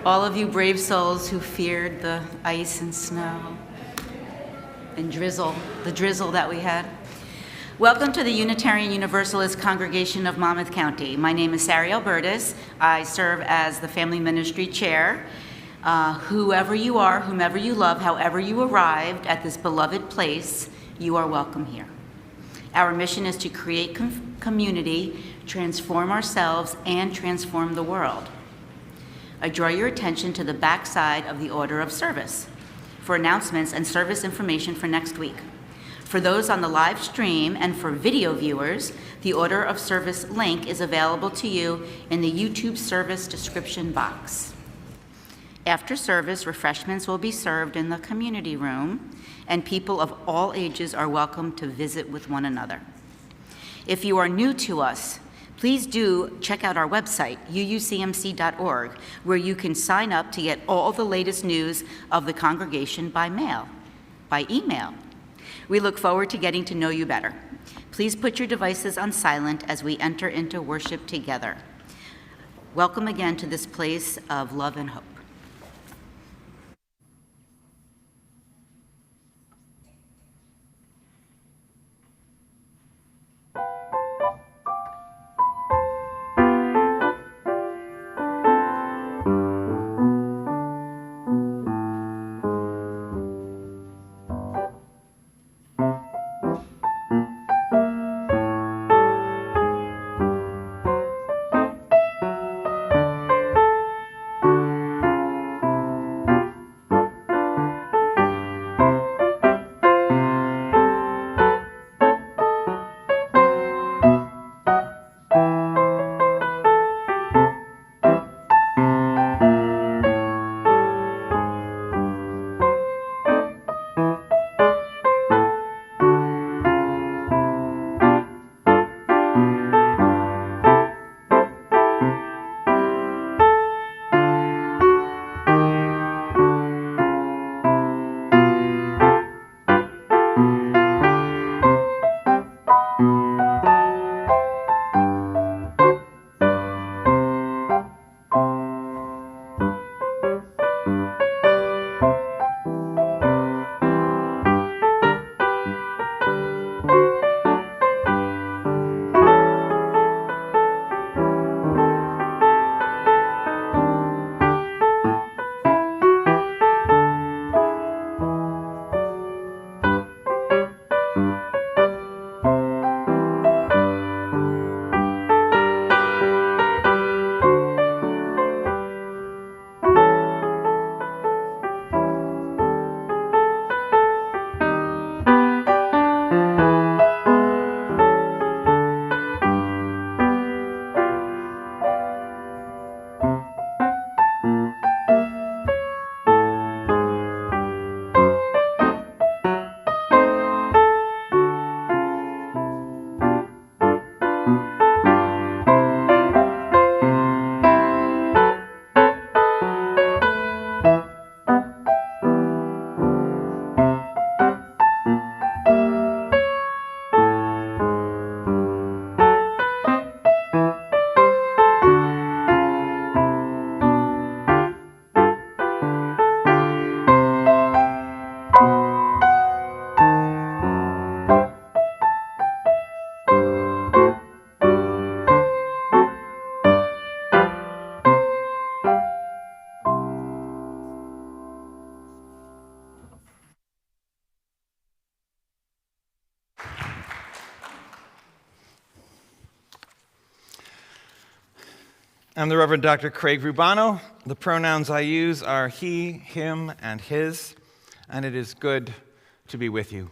All of you brave souls who feared the ice and snow and drizzle, the drizzle that we had. Welcome to the Unitarian Universalist congregation of Monmouth County. My name is Sari Albertus. I serve as the Family Ministry Chair. Whoever you are, whomever you love, however you arrived at this beloved place, you are welcome here. Our mission is to create community, transform ourselves, and transform the world. I draw your attention to the back side of the order of service for announcements and service information for next week. For those on the live stream and for video viewers, the order of service link is available to you in the YouTube service description box. After service, refreshments will be served in the community room, and people of all ages are welcome to visit with one another. If you are new to us, please do check out our website, uucmc.org, where you can sign up to get all the latest news of the congregation by email. We look forward to getting to know you better. Please put your devices on silent as we enter into worship together. Welcome again to this place of love and hope. I'm the Reverend Dr. Craig Rubano. The pronouns I use are he, him, and his, and it is good to be with you.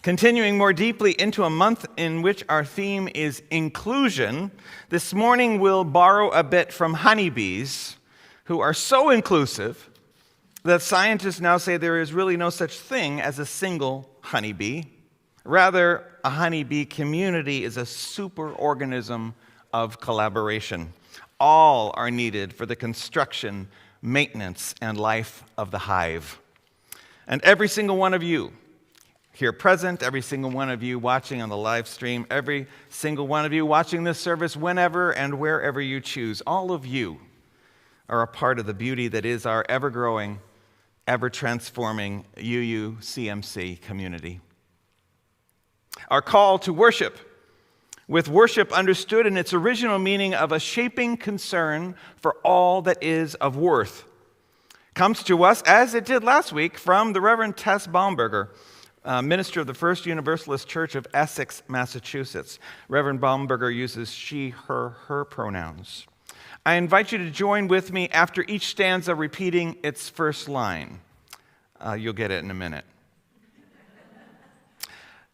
Continuing more deeply into a month in which our theme is inclusion, this morning we'll borrow a bit from honeybees, who are so inclusive that scientists now say there is really no such thing as a single honeybee. Rather, a honeybee community is a superorganism of collaboration. All are needed for the construction, maintenance, and life of the hive. And every single one of you here present, every single one of you watching on the live stream, every single one of you watching this service whenever and wherever you choose, all of you are a part of the beauty that is our ever-growing, ever-transforming UUCMC community. Our call to worship, with worship understood in its original meaning of a shaping concern for all that is of worth, comes to us, as it did last week, from the Reverend Tess Baumberger, minister of the First Universalist Church of Essex, Massachusetts. Reverend Baumberger uses she, her pronouns. I invite you to join with me after each stanza repeating its first line. You'll get it in a minute.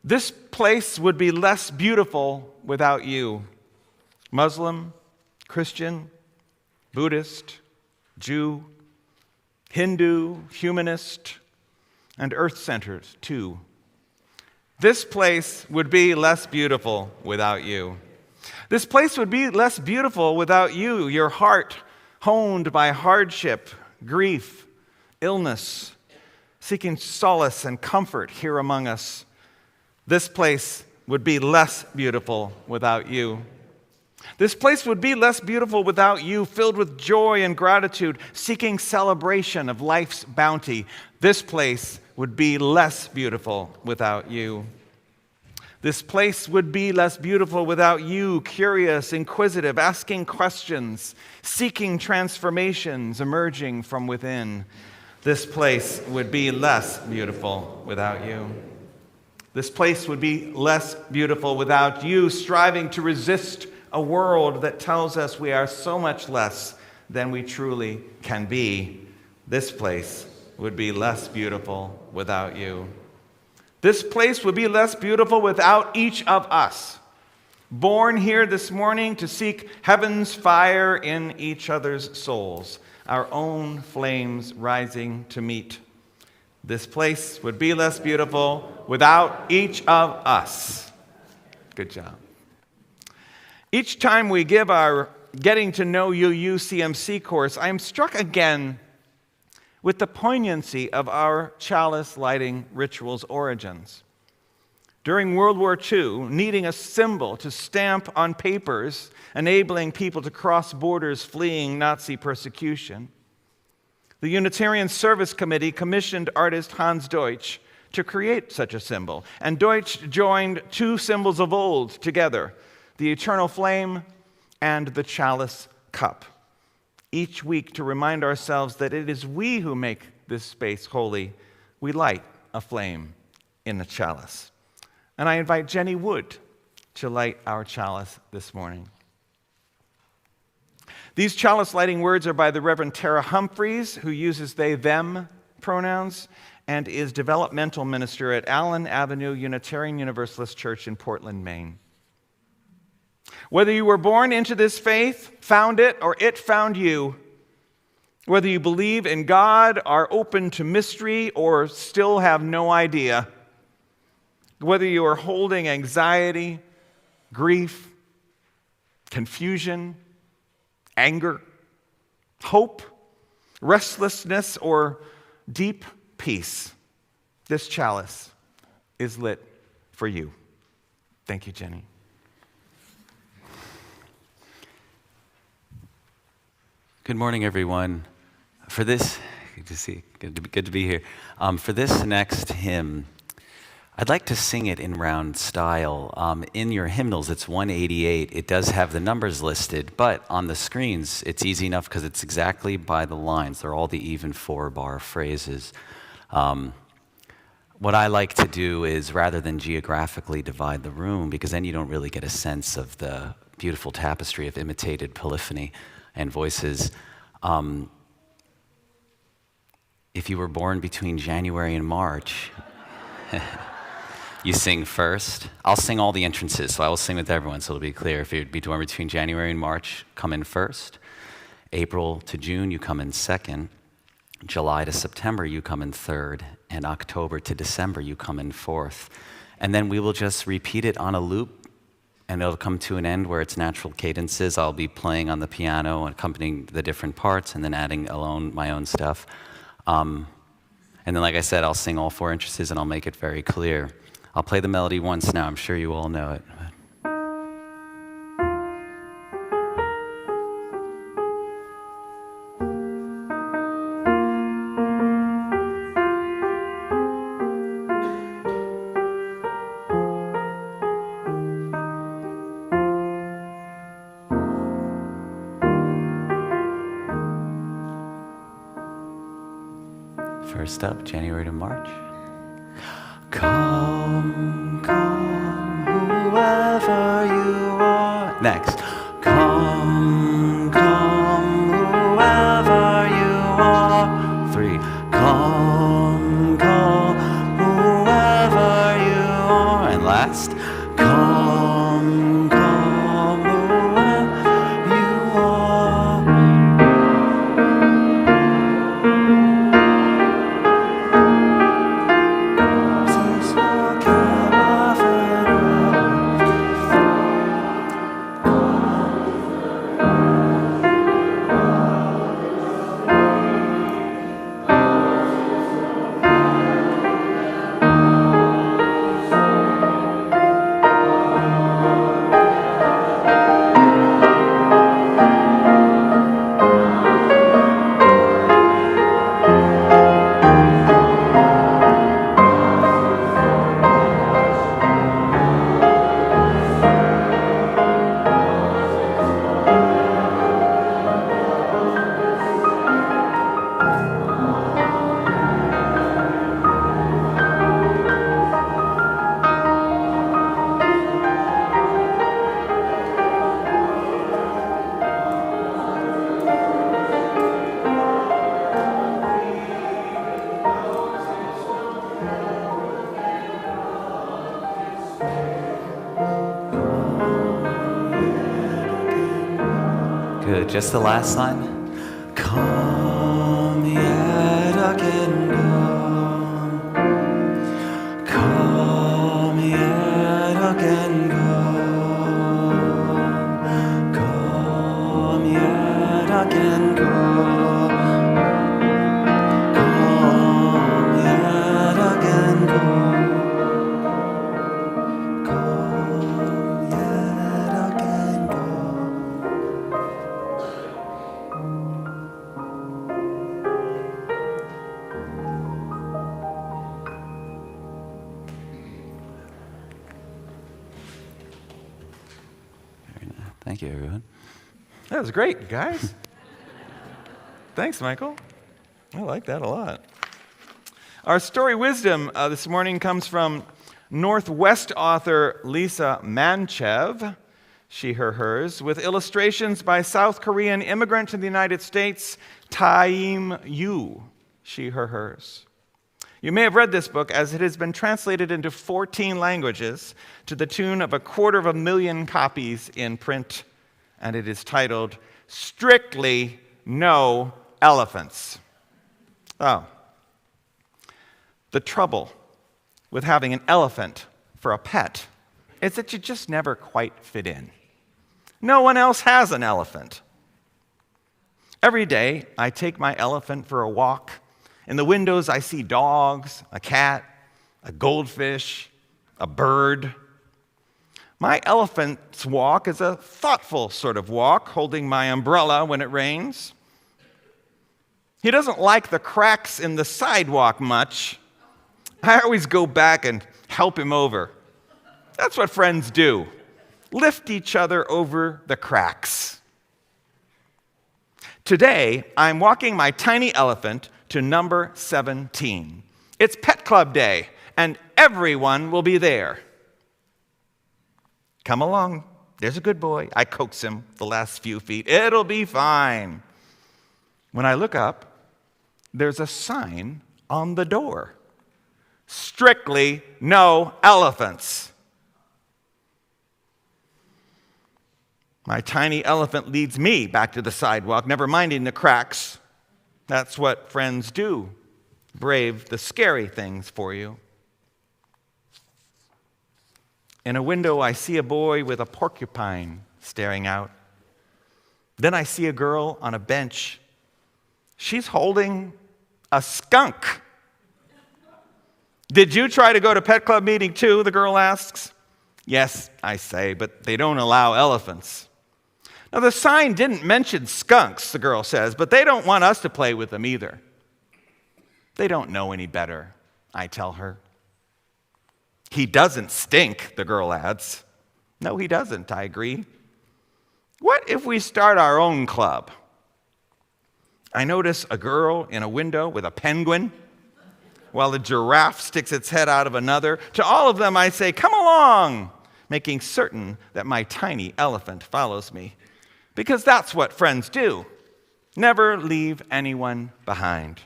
This place would be less beautiful without you. Muslim, Christian, Buddhist, Jew, Hindu, humanist, and earth-centered too. This place would be less beautiful without you. This place would be less beautiful without you, your heart honed by hardship, grief, illness, seeking solace and comfort here among us. This place would be less beautiful without you. This place would be less beautiful without you, filled with joy and gratitude, seeking celebration of life's bounty. This place would be less beautiful without you. This place would be less beautiful without you, curious, inquisitive, asking questions, seeking transformations emerging from within. This place would be less beautiful without you. This place would be less beautiful without you, striving to resist a world that tells us we are so much less than we truly can be. This place would be less beautiful without you. This place would be less beautiful without each of us, born here this morning to seek heaven's fire in each other's souls, our own flames rising to meet. This place would be less beautiful without each of us. Good job. Each time we give our Getting to Know You UCMC course, I am struck again with the poignancy of our chalice lighting ritual's origins. During World War II, needing a symbol to stamp on papers, enabling people to cross borders fleeing Nazi persecution, the Unitarian Service Committee commissioned artist Hans Deutsch to create such a symbol, and Deutsch joined two symbols of old together, the eternal flame and the chalice cup, each week to remind ourselves that it is we who make this space holy. We light a flame in the chalice. And I invite Jenny Wood to light our chalice this morning. These chalice lighting words are by the Reverend Tara Humphreys, who uses they, them pronouns, and is developmental minister at Allen Avenue Unitarian Universalist Church in Portland, Maine. Whether you were born into this faith, found it, or it found you, whether you believe in God, are open to mystery, or still have no idea, whether you are holding anxiety, grief, confusion, anger, hope, restlessness, or deep peace, this chalice is lit for you. Thank you, Jenny. Good morning, everyone. For this, good to be here. For this next hymn, I'd like to sing it in round style. In your hymnals, it's 188. It does have the numbers listed, but on the screens, it's easy enough because it's exactly by the lines. They're all the even 4-bar phrases. What I like to do is, rather than geographically divide the room, because then you don't really get a sense of the beautiful tapestry of imitated polyphony and voices. If you were born between January and March, you sing first. I'll sing all the entrances, so I will sing with everyone, so it'll be clear. If you'd be born between January and March, come in first. April to June, you come in second. July to September, you come in third. And October to December, you come in fourth. And then we will just repeat it on a loop, and it'll come to an end where it's natural cadences. I'll be playing on the piano and accompanying the different parts and then adding my own stuff. And then, like I said, I'll sing all 4 entrances and I'll make it very clear. I'll play the melody once now. I'm sure you all know it. First up, January to March. Come, come, whoever you are. Next. Come, come, whoever you are. 3. Come, come, whoever you are. And last. Come, come, whoever you are. This will come off and Good. Just the last line. Come yet again, come. Come yet again, come. Come yet again, come. Come yet again, come. Come yet again, come. Thank you, everyone. That was great, guys. Thanks, Michael. I like that a lot. Our story wisdom this morning comes from Northwest author Lisa Manchev, she, her, hers, with illustrations by South Korean immigrant to the United States, Taeim Yu, she, her, hers. You may have read this book as it has been translated into 14 languages to the tune of 250,000 copies in print, and it is titled Strictly No Elephants. Oh. The trouble with having an elephant for a pet is that you just never quite fit in. No one else has an elephant. Every day, I take my elephant for a walk. In the windows, I see dogs, a cat, a goldfish, a bird. My elephant's walk is a thoughtful sort of walk, holding my umbrella when it rains. He doesn't like the cracks in the sidewalk much. I always go back and help him over. That's what friends do. Lift each other over the cracks. Today, I'm walking my tiny elephant to number 17. It's Pet Club Day, and everyone will be there. Come along. There's a good boy. I coax him the last few feet. It'll be fine. When I look up, there's a sign on the door. Strictly no elephants. My tiny elephant leads me back to the sidewalk, never minding the cracks. That's what friends do. Brave the scary things for you. In a window, I see a boy with a porcupine staring out. Then I see a girl on a bench. She's holding a skunk. Did you try to go to Pet Club meeting too? The girl asks. Yes, I say, but they don't allow elephants. Now, the sign didn't mention skunks, the girl says, but they don't want us to play with them either. They don't know any better, I tell her. He doesn't stink, the girl adds. No, he doesn't, I agree. What if we start our own club? I notice a girl in a window with a penguin. while a giraffe sticks its head out of another. To all of them I say, come along, making certain that my tiny elephant follows me. Because that's what friends do. Never leave anyone behind.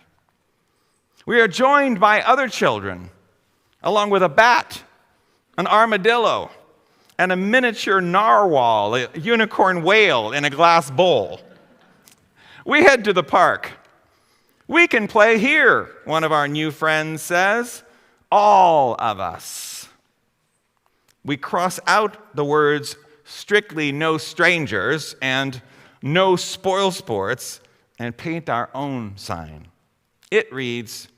We are joined by other children, along with a bat, an armadillo, and a miniature narwhal, a unicorn whale in a glass bowl. We head to the park. We can play here, one of our new friends says. All of us. We cross out the words strictly no strangers and no spoil sports and paint our own sign. It reads,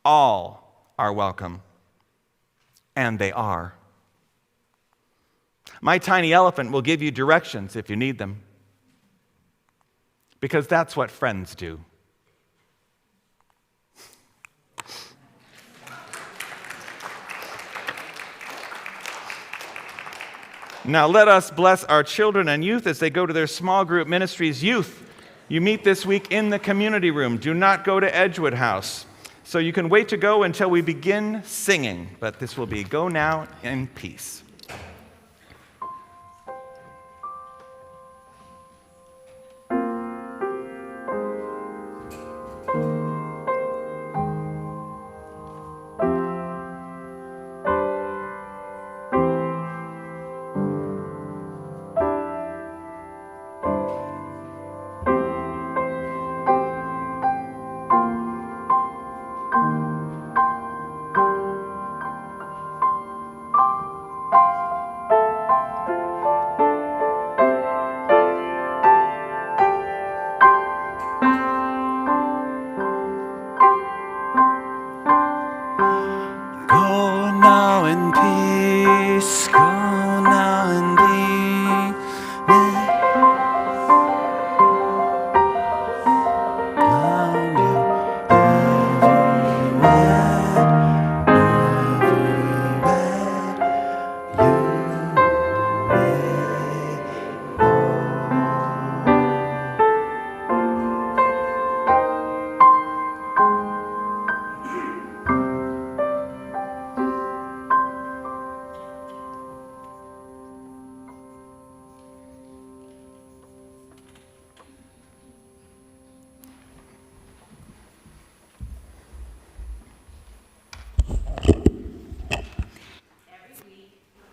all are welcome. And they are. My tiny elephant will give you directions if you need them. Because that's what friends do. Now let us bless our children and youth as they go to their small group ministries. Youth, you meet this week in the community room. Do not go to Edgewood House. So you can wait to go until we begin singing, but this will be go now in peace.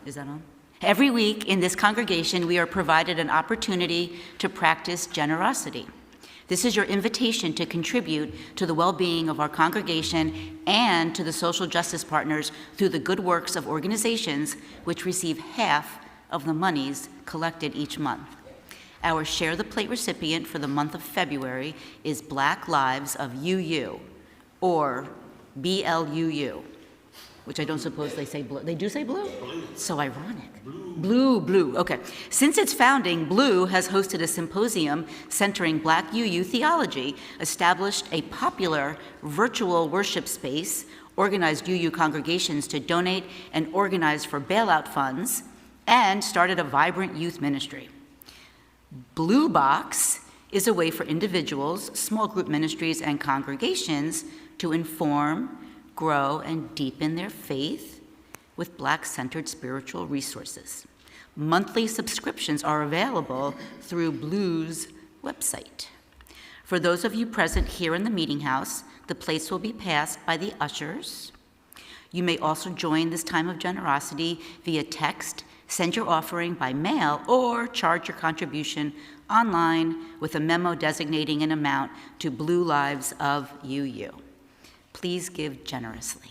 Is that on? Every week in this congregation, we are provided an opportunity to practice generosity. This is your invitation to contribute to the well-being of our congregation and to the social justice partners through the good works of organizations which receive half of the monies collected each month. Our Share the Plate recipient for the month of February is Black Lives of UU, or BLUU, which I don't suppose they say blue. They do say blue? So ironic. Blue. Okay. Since its founding, Blue has hosted a symposium centering Black UU theology, established a popular virtual worship space, organized UU congregations to donate and organize for bailout funds, and started a vibrant youth ministry. Blue Box is a way for individuals, small group ministries, and congregations to inform, grow, and deepen their faith with Black-centered spiritual resources. Monthly subscriptions are available through Blue's website. For those of you present here in the meeting house, the plates will be passed by the ushers. You may also join this time of generosity via text, send your offering by mail, or charge your contribution online with a memo designating an amount to Blue Lives of UU. Please give generously.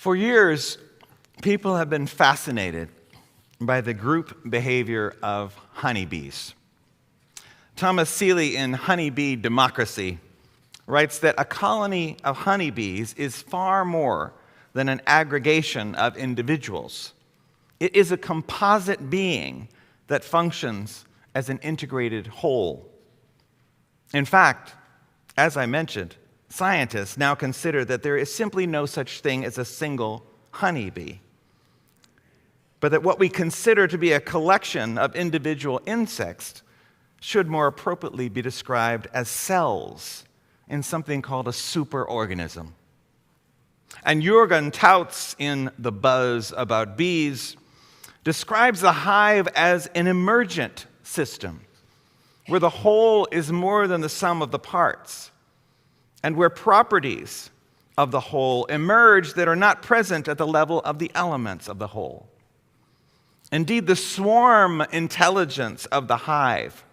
For years, people have been fascinated by the group behavior of honeybees. Thomas Seeley in Honeybee Democracy writes that a colony of honeybees is far more than an aggregation of individuals. It is a composite being that functions as an integrated whole. In fact, as I mentioned, scientists now consider that there is simply no such thing as a single honeybee, but that what we consider to be a collection of individual insects should more appropriately be described as cells in something called a superorganism. And Jürgen touts in The Buzz About Bees, describes the hive as an emergent system, where the whole is more than the sum of the parts, and where properties of the whole emerge that are not present at the level of the elements of the whole. Indeed, the swarm intelligence of the hive,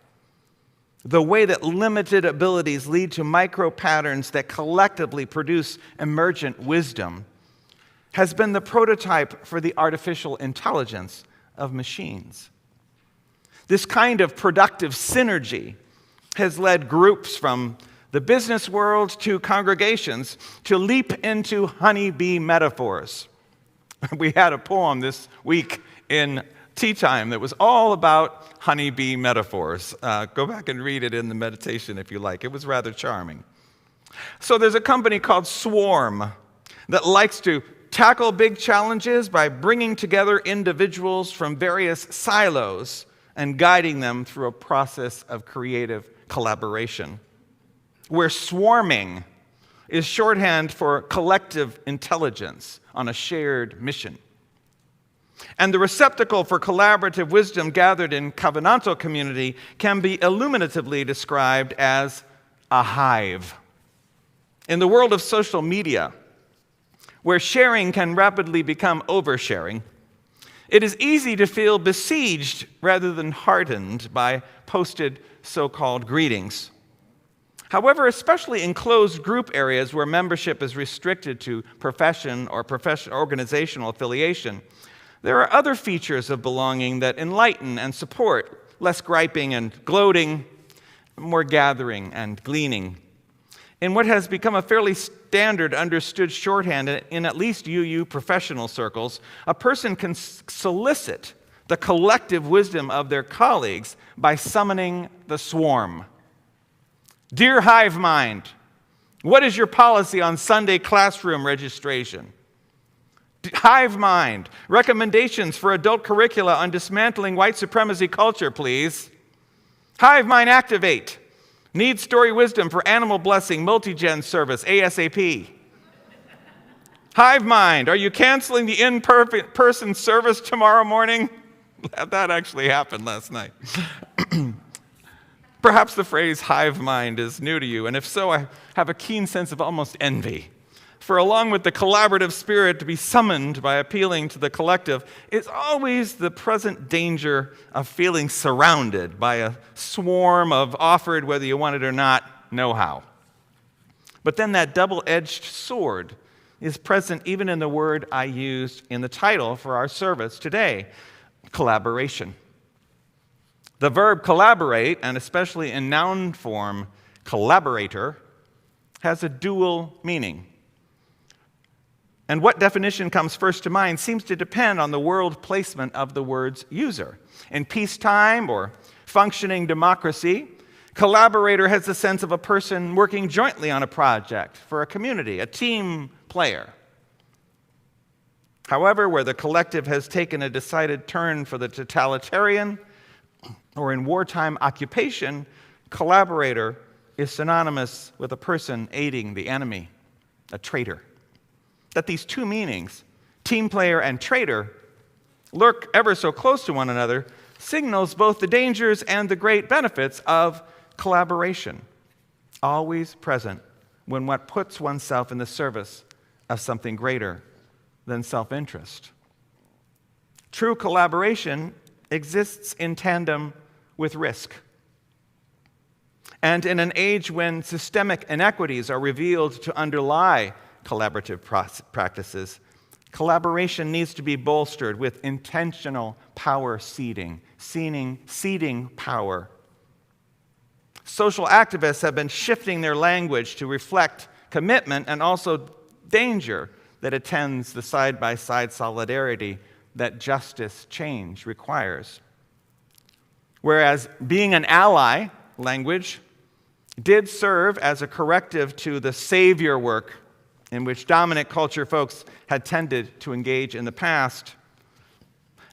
the way that limited abilities lead to micro-patterns that collectively produce emergent wisdom, has been the prototype for the artificial intelligence of machines. This kind of productive synergy has led groups from the business world to congregations to leap into honeybee metaphors. We had a poem this week in tea time that was all about honeybee metaphors. Go back and read it in the meditation if you like. It was rather charming. So there's a company called Swarm that likes to tackle big challenges by bringing together individuals from various silos and guiding them through a process of creative collaboration, where swarming is shorthand for collective intelligence on a shared mission. And the receptacle for collaborative wisdom gathered in covenantal community can be illuminatively described as a hive. In the world of social media, where sharing can rapidly become oversharing, it is easy to feel besieged rather than heartened by posted so-called greetings. However, especially in closed group areas where membership is restricted to profession or organizational affiliation, there are other features of belonging that enlighten and support, less griping and gloating, more gathering and gleaning. In what has become a fairly standard understood shorthand in at least UU professional circles, a person can solicit the collective wisdom of their colleagues by summoning the swarm. Dear Hive Mind, what is your policy on Sunday classroom registration? Hive Mind, recommendations for adult curricula on dismantling white supremacy culture, please. Hive Mind, activate. Need story wisdom for animal blessing multi-gen service, ASAP. Hive Mind, are you canceling the in-person service tomorrow morning? That actually happened last night. Perhaps the phrase hive mind is new to you, and if so, I have a keen sense of almost envy. For along with the collaborative spirit to be summoned by appealing to the collective is always the present danger of feeling surrounded by a swarm of offered, whether you want it or not, know-how. But then that double-edged sword is present even in the word I used in the title for our service today, collaboration. The verb collaborate, and especially in noun form, collaborator, has a dual meaning. And what definition comes first to mind seems to depend on the world placement of the word's user. In peacetime or functioning democracy, collaborator has the sense of a person working jointly on a project for a community, a team player. However, where the collective has taken a decided turn for the totalitarian, or in wartime occupation, collaborator is synonymous with a person aiding the enemy, a traitor. That these two meanings, team player and traitor, lurk ever so close to one another signals both the dangers and the great benefits of collaboration, always present when what puts oneself in the service of something greater than self-interest. True collaboration exists in tandem with risk. And in an age when systemic inequities are revealed to underlie collaborative practices, Collaboration needs to be bolstered with intentional power seeding power. Social activists have been shifting their language to reflect commitment and also danger that attends the side-by-side solidarity that justice change requires. Whereas being an ally language did serve as a corrective to the savior work in which dominant culture folks had tended to engage in the past,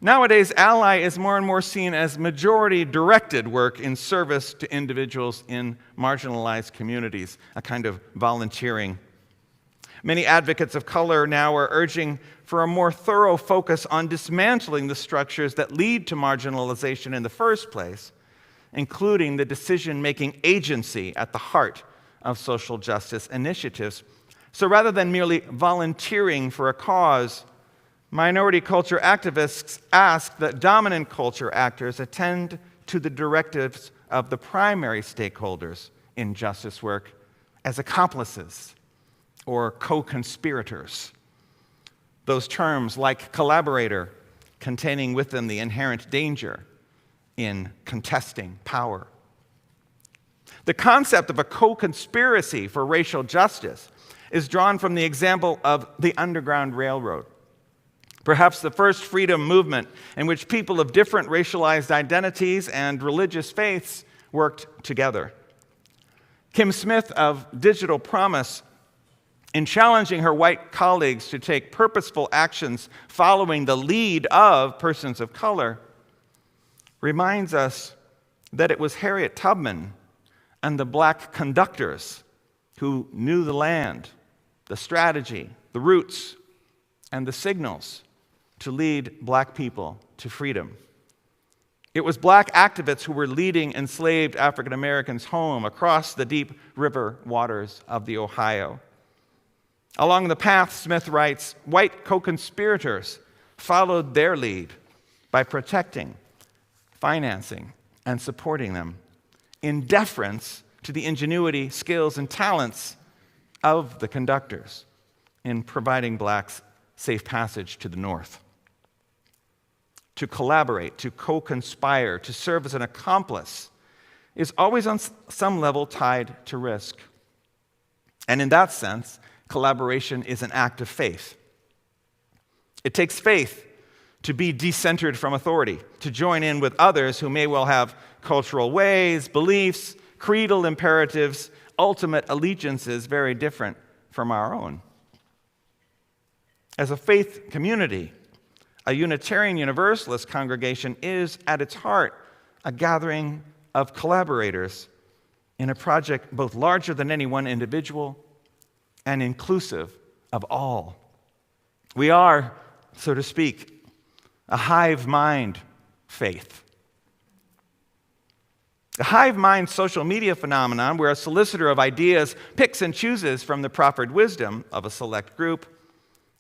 nowadays ally is more and more seen as majority-directed work in service to individuals in marginalized communities, a kind of volunteering. Many advocates of color now are urging for a more thorough focus on dismantling the structures that lead to marginalization in the first place, including the decision-making agency at the heart of social justice initiatives. So rather than merely volunteering for a cause, minority culture activists ask that dominant culture actors attend to the directives of the primary stakeholders in justice work as accomplices or co-conspirators. Those terms, like collaborator, containing with them the inherent danger in contesting power. The concept of a co-conspiracy for racial justice is drawn from the example of the Underground Railroad, perhaps the first freedom movement in which people of different racialized identities and religious faiths worked together. Kim Smith of Digital Promise, in challenging her white colleagues to take purposeful actions following the lead of persons of color, reminds us that it was Harriet Tubman and the black conductors who knew the land, the strategy, the routes, and the signals to lead black people to freedom. It was black activists who were leading enslaved African Americans home across the deep river waters of the Ohio. Along the path, Smith writes, white co-conspirators followed their lead by protecting, financing, and supporting them in deference to the ingenuity, skills, and talents of the conductors in providing blacks safe passage to the north. To collaborate, to co-conspire, to serve as an accomplice is always on some level tied to risk. And in that sense, collaboration is an act of faith. It takes faith to be decentered from authority, to join in with others who may well have cultural ways, beliefs, creedal imperatives, ultimate allegiances very different from our own. As a faith community, a Unitarian Universalist congregation is, at its heart, a gathering of collaborators in a project both larger than any one individual and inclusive of all. We are, so to speak, a hive mind faith. The hive mind social media phenomenon, where a solicitor of ideas picks and chooses from the proffered wisdom of a select group,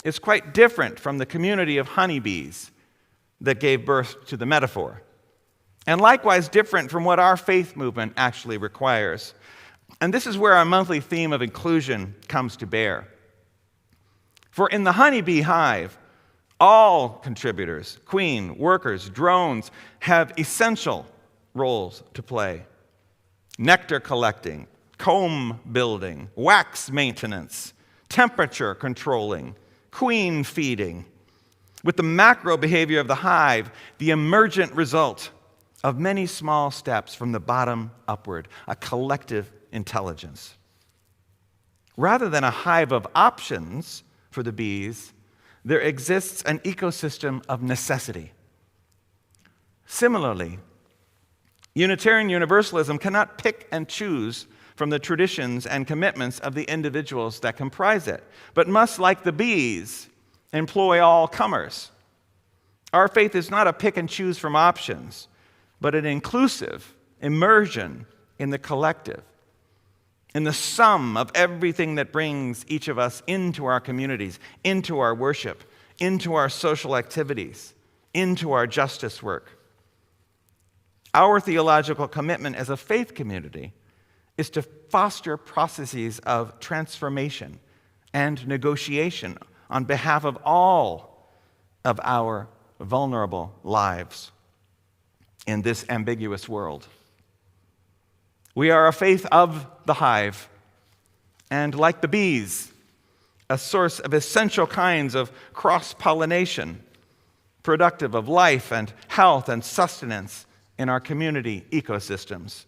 is quite different from the community of honeybees that gave birth to the metaphor, and likewise different from what our faith movement actually requires. And this is where our monthly theme of inclusion comes to bear. For in the honeybee hive, all contributors, queen, workers, drones, have essential roles to play. Nectar collecting, comb building, wax maintenance, temperature controlling, queen feeding, with the macro behavior of the hive, the emergent result of many small steps from the bottom upward, a collective intelligence. Rather than a hive of options for the bees, there exists an ecosystem of necessity. Similarly, Unitarian Universalism cannot pick and choose from the traditions and commitments of the individuals that comprise it, but must, like the bees, employ all comers. Our faith is not a pick and choose from options, but an inclusive immersion in the collective, in the sum of everything that brings each of us into our communities, into our worship, into our social activities, into our justice work. Our theological commitment as a faith community is to foster processes of transformation and negotiation on behalf of all of our vulnerable lives in this ambiguous world. We are a faith of the hive, and like the bees, a source of essential kinds of cross-pollination, productive of life and health and sustenance in our community ecosystems.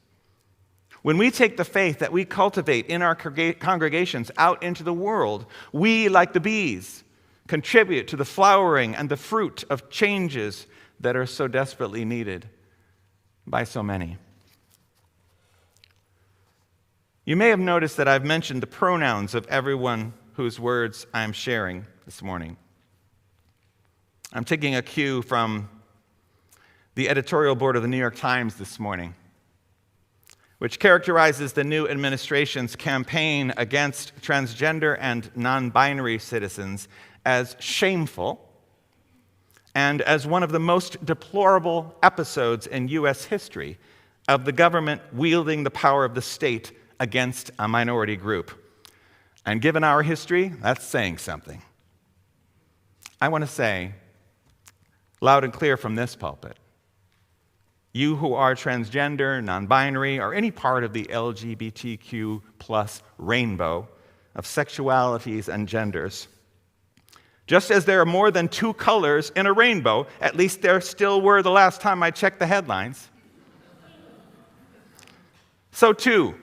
When we take the faith that we cultivate in our congregations out into the world, we, like the bees, contribute to the flowering and the fruit of changes that are so desperately needed by so many. You may have noticed that I've mentioned the pronouns of everyone whose words I'm sharing this morning. I'm taking a cue from the editorial board of the New York Times this morning, which characterizes the new administration's campaign against transgender and non-binary citizens as shameful and as one of the most deplorable episodes in U.S. history of the government wielding the power of the state against a minority group. And given our history, that's saying something. I want to say, loud and clear from this pulpit, you who are transgender, non-binary, or any part of the LGBTQ plus rainbow of sexualities and genders, just as there are more than two colors in a rainbow, at least there still were the last time I checked the headlines, so too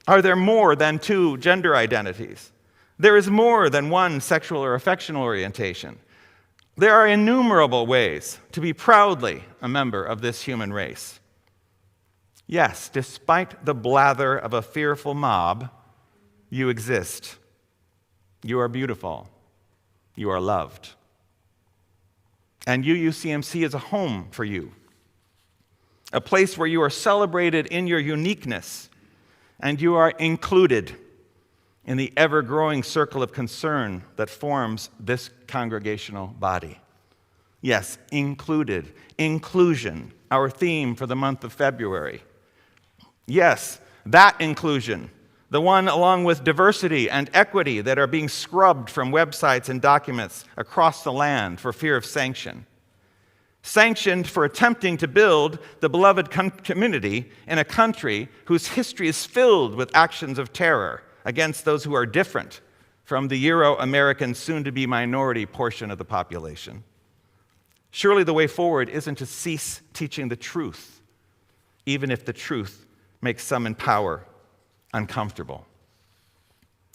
are there more than two gender identities. There is more than one sexual or affectional orientation. There are innumerable ways to be proudly a member of this human race. Yes, despite the blather of a fearful mob, you exist. You are beautiful. You are loved. And UUCMC is a home for you, a place where you are celebrated in your uniqueness and you are included in the ever-growing circle of concern that forms this congregational body. Yes, included, inclusion, our theme for the month of February. Yes, that inclusion, the one along with diversity and equity that are being scrubbed from websites and documents across the land for fear of sanction. Sanctioned for attempting to build the beloved community in a country whose history is filled with actions of terror against those who are different from the Euro-American soon-to-be minority portion of the population. Surely the way forward isn't to cease teaching the truth, even if the truth makes some in power uncomfortable.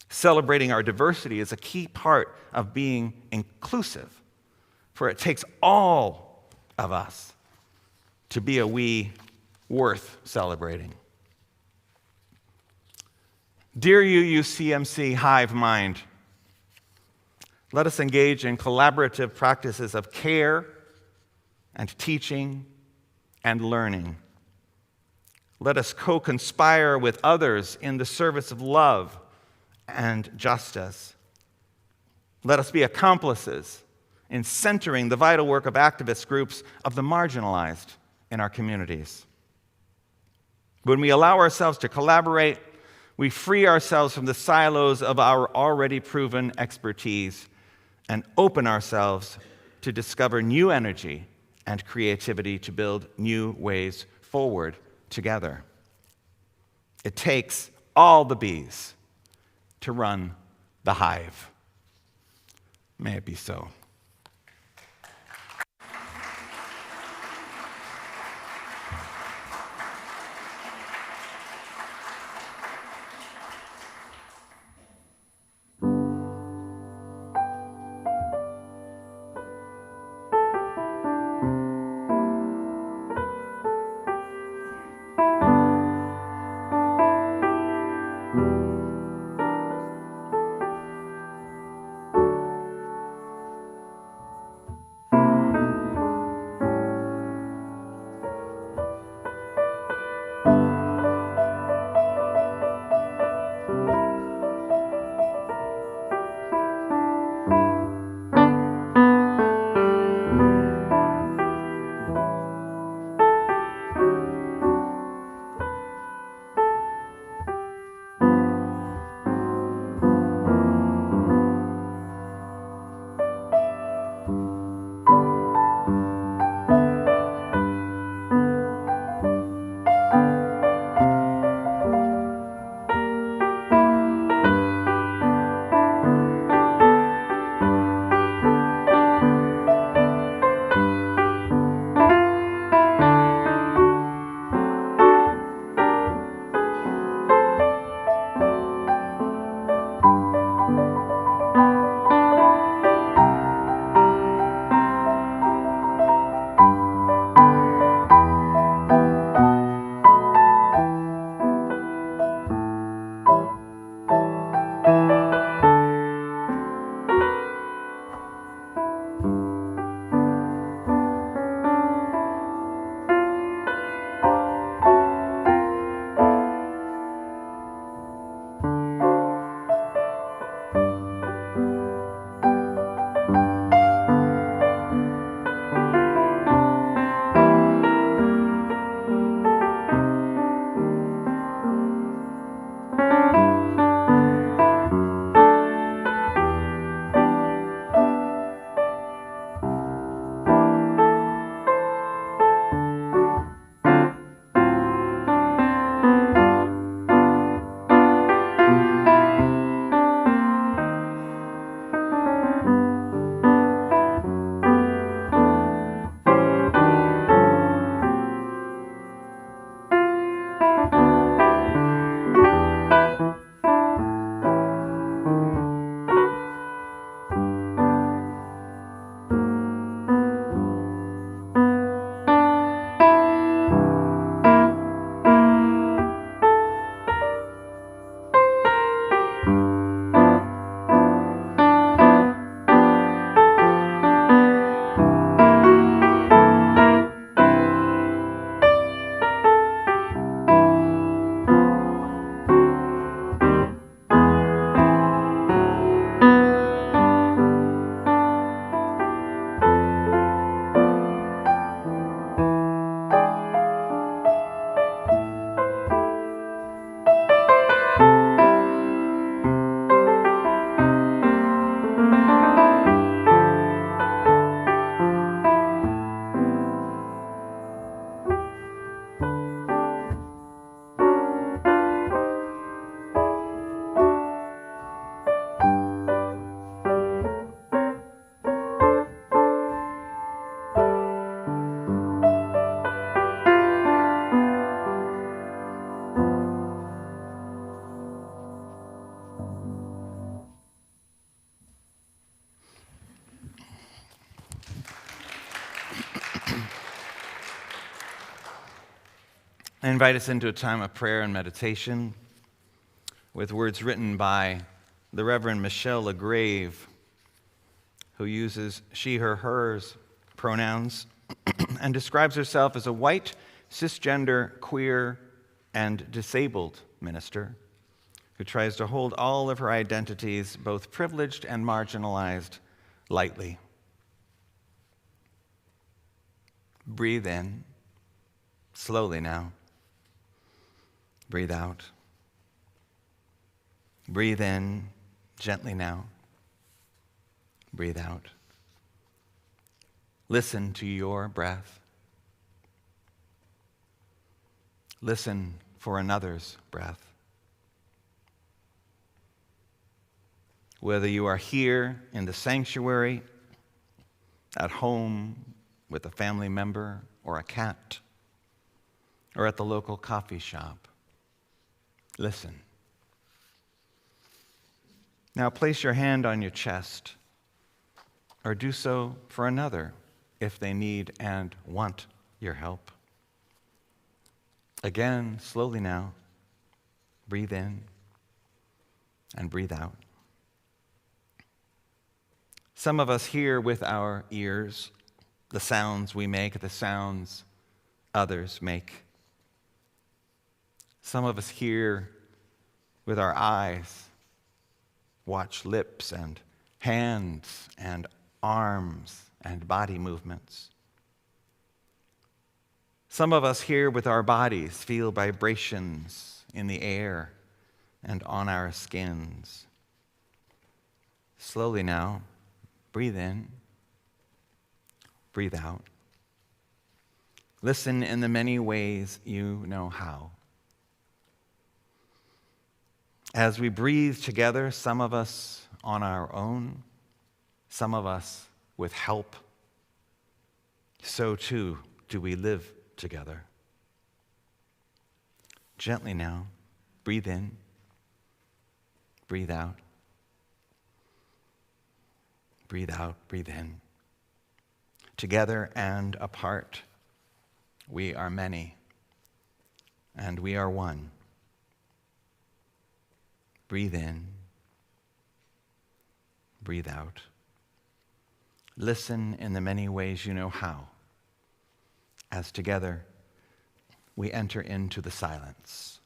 Celebrating our diversity is a key part of being inclusive, for it takes all of us to be a we worth celebrating. Dear UUCMC Hive Mind, let us engage in collaborative practices of care and teaching and learning. Let us co-conspire with others in the service of love and justice. Let us be accomplices in centering the vital work of activist groups of the marginalized in our communities. When we allow ourselves to collaborate, we free ourselves from the silos of our already proven expertise and open ourselves to discover new energy and creativity to build new ways forward together. It takes all the bees to run the hive. May it be so. I invite us into a time of prayer and meditation with words written by the Reverend Michelle LaGrave, who uses she, her, hers pronouns and describes herself as a white, cisgender, queer, and disabled minister who tries to hold all of her identities, both privileged and marginalized, lightly. Breathe in, slowly now. Breathe out. Breathe in, gently now. Breathe out. Listen to your breath. Listen for another's breath. Whether you are here in the sanctuary, at home with a family member or a cat, or at the local coffee shop, listen. Now place your hand on your chest, or do so for another if they need and want your help. Again, slowly now, breathe in and breathe out. Some of us hear with our ears the sounds we make, the sounds others make. Some of us hear with our eyes, watch lips and hands and arms and body movements. Some of us hear with our bodies, feel vibrations in the air and on our skins. Slowly now, breathe in, breathe out. Listen in the many ways you know how. As we breathe together, some of us on our own, some of us with help, so too do we live together. Gently now, breathe in, breathe out. Breathe out, breathe in. Together and apart, we are many, and we are one. Breathe in, breathe out. Listen in the many ways you know how, as together we enter into the silence.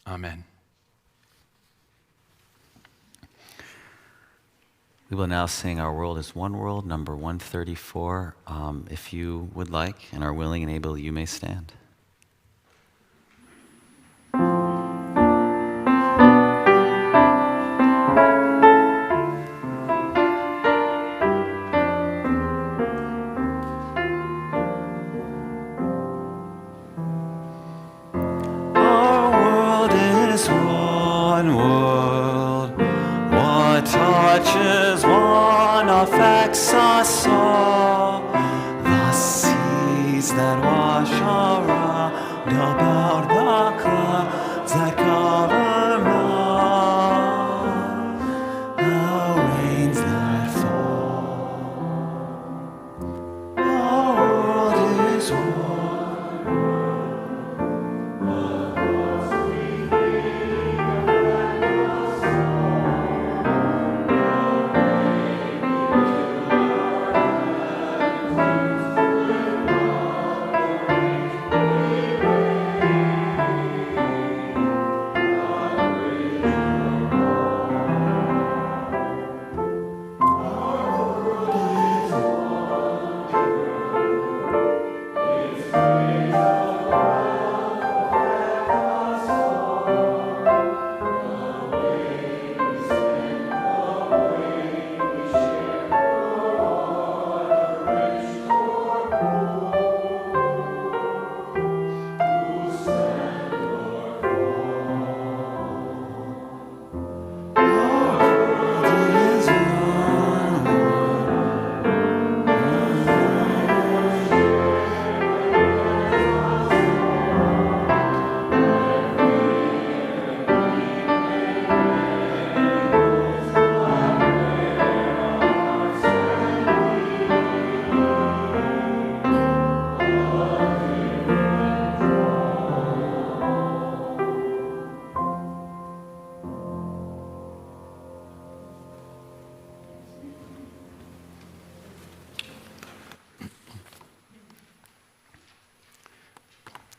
Amen. We will now sing Our World is One World, number 134. If you would like and are willing and able, you may stand. Touches one affects us all. The seas that wash around about the clouds that cover mountains, the rains that fall. Our world is one.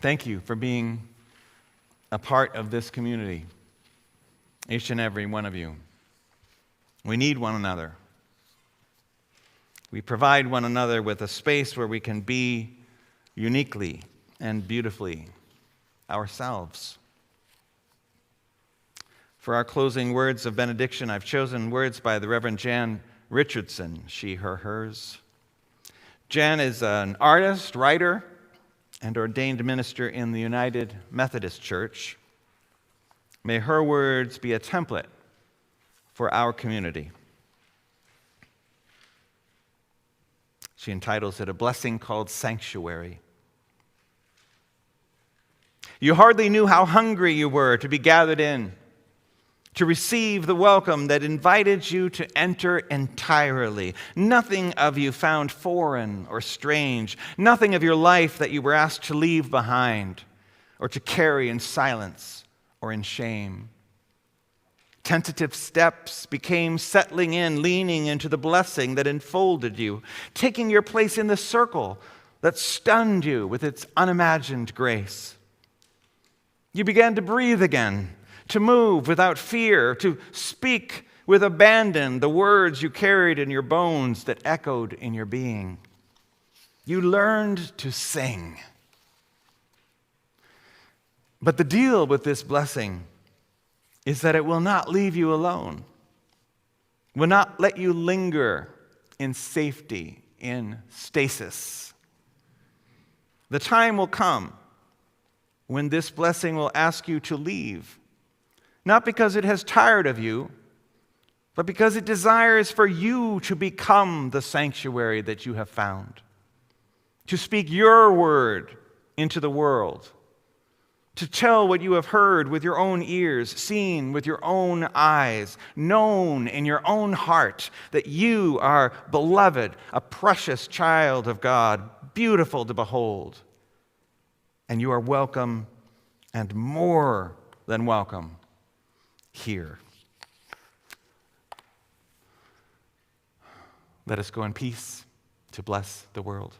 Thank you for being a part of this community, each and every one of you. We need one another. We provide one another with a space where we can be uniquely and beautifully ourselves. For our closing words of benediction, I've chosen words by the Reverend Jan Richardson, she, her, hers. Jan is an artist, writer, and ordained minister in the United Methodist Church. May her words be a template for our community. She entitles it A Blessing Called Sanctuary. You hardly knew how hungry you were to be gathered in, to receive the welcome that invited you to enter entirely. Nothing of you found foreign or strange, nothing of your life that you were asked to leave behind or to carry in silence or in shame. Tentative steps became settling in, leaning into the blessing that enfolded you, taking your place in the circle that stunned you with its unimagined grace. You began to breathe again, to move without fear, to speak with abandon the words you carried in your bones that echoed in your being. You learned to sing. But the deal with this blessing is that it will not leave you alone, will not let you linger in safety, in stasis. The time will come when this blessing will ask you to leave, not because it has tired of you, but because it desires for you to become the sanctuary that you have found, to speak your word into the world, to tell what you have heard with your own ears, seen with your own eyes, known in your own heart that you are beloved, a precious child of God, beautiful to behold. And you are welcome and more than welcome here. Let us go in peace to bless the world.